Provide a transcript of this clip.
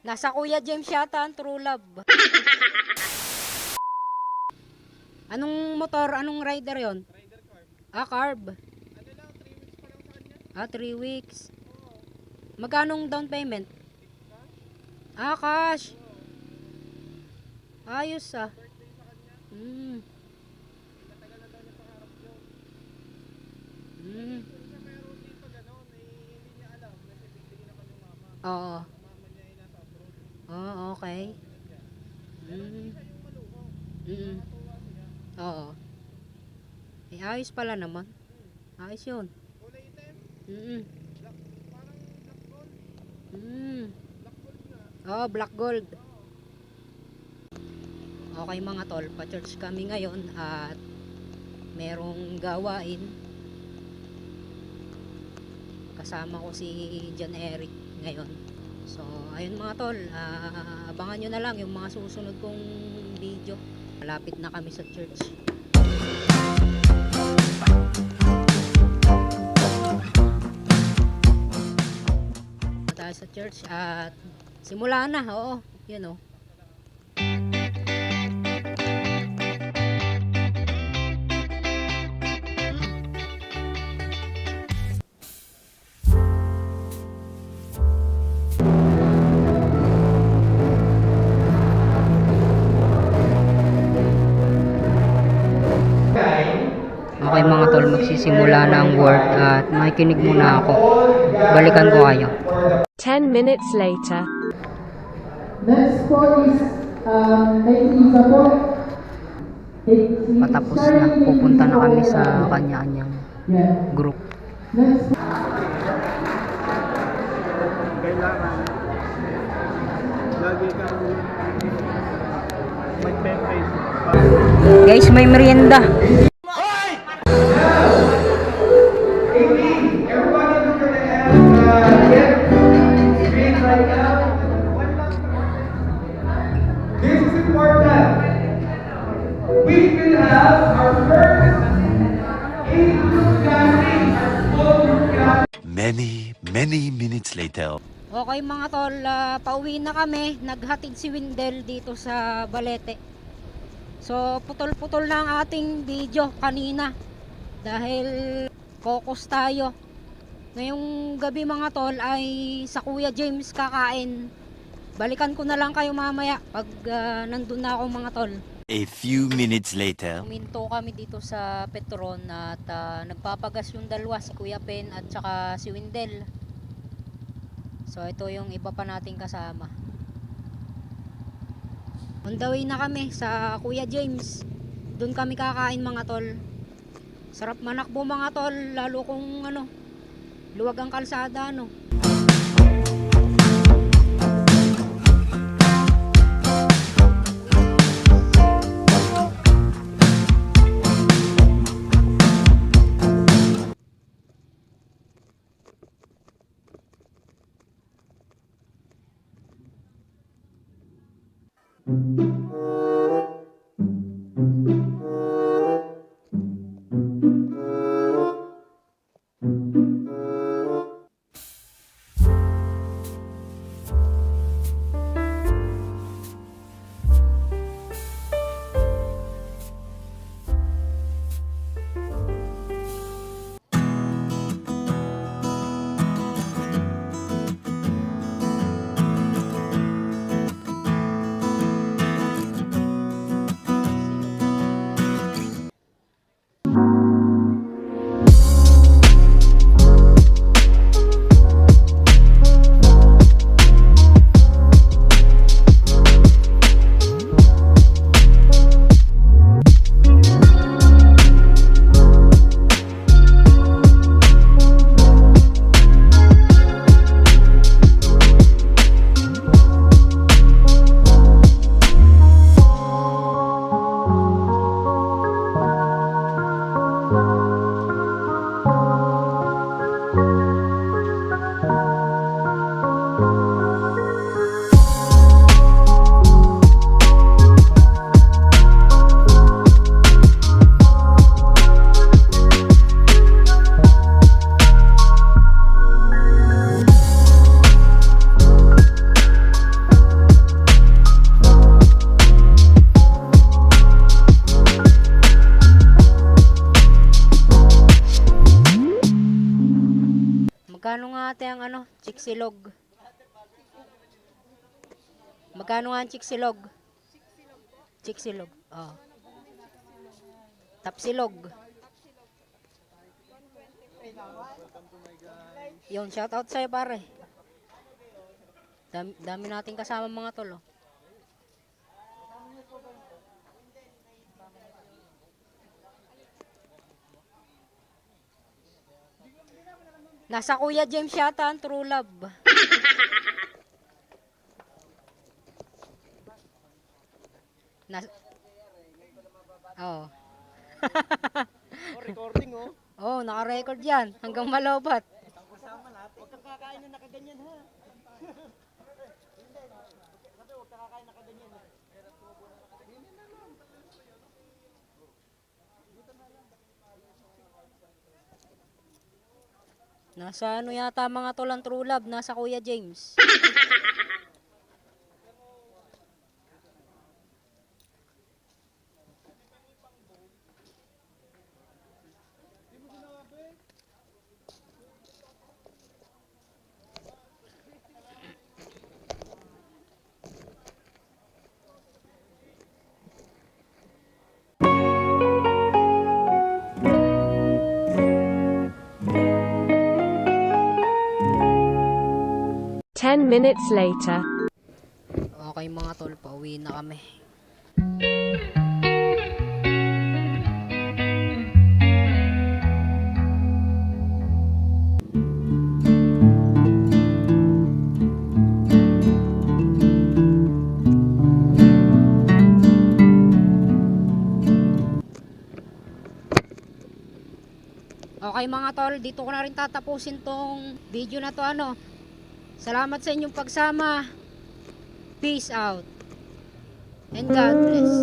Nasa Kuya James yata ang True Love. Anong motor? Anong rider yon? Rider carb. Ah, carb. Ano lang, 3 weeks pa lang sa kanya. Ah, 3 weeks. Oo. Magkanong down payment? Cash? Ah, cash. Oo. Ayos ah. Birthday sa kanya. Matagal na daw niya pangarap yun. Mm. Kung siya meron dito gano'n, hindi niya alam kasi bigyan naman yung mama. Oo. Ang mama niya ay nasa abroad. Oh, okay. Pero hindi siya yung maluho. Nakatuwa siya. Oo. Eh, ayos pala naman. Ayos yun. Kulay itim. Mm. Black, parang black gold. Mm. Black gold nga. Oh, black gold. Okay mga tol, pa-church kami ngayon at merong gawain. Kasama ko si John Eric ngayon. So, ayun mga tol, abangan nyo na lang yung mga susunod kong video. Malapit na kami sa church. Tayo sa church at simula na, oo, yun o. Okay mga tol, magsisimula na ang word at makikinig muna ako. Balikan ko kayo. 10 minutes later. Next po is kay Isa po. Patapos na, pupunta na kami sa kanya-kanyang Yeah. group. Next Kailangan lagi kang mag-memorize. Guys, may merienda. everybody look at the hand. Get green right now. This is important. We will have our first in-group gathering, our small group gathering. Many minutes later. Okay mga tol, pauwi na kami. Naghatid si Windel dito sa Balete. So, putol-putol na ang ating video kanina. Dahil focus tayo. Ngayong gabi mga tol ay sa Kuya James kakain. Balikan ko na lang kayo mamaya pag nandun na ako mga tol. A few minutes later. Minto kami dito sa Petron at nagpapagas yung dalawa, si Kuya Pen at saka si Windel. So ito yung iba pa nating kasama. On the way na kami sa Kuya James. Doon kami kakain mga tol. Sarap manakbo mga tol, lalo kung luwag ang kalsada natin ang ano, chiksilog. Magkano nga ang chiksilog? Chiksilog. Oh. Tapsilog. Yun, shoutout sa'yo pare. Dami nating kasama mga tol. Oh. Nasa Kuya James yata ang True Love. Oh. Oh, recording oh. Oh, naka-record yan. Hanggang Malobat. Kasama lahat. Huwag kang kakain na nakaganyan ha. Sabi, huwag kang kakain na nakaganyan ha. Nasa ano yata mga tol ang True Love? Nasa Kuya James. Ten minutes later. Okay mga tol, pauwi na kami. Okay mga tol, dito ko na rin tatapusin tong video na to ano. Salamat sa inyong pagsama. Peace out. And God bless.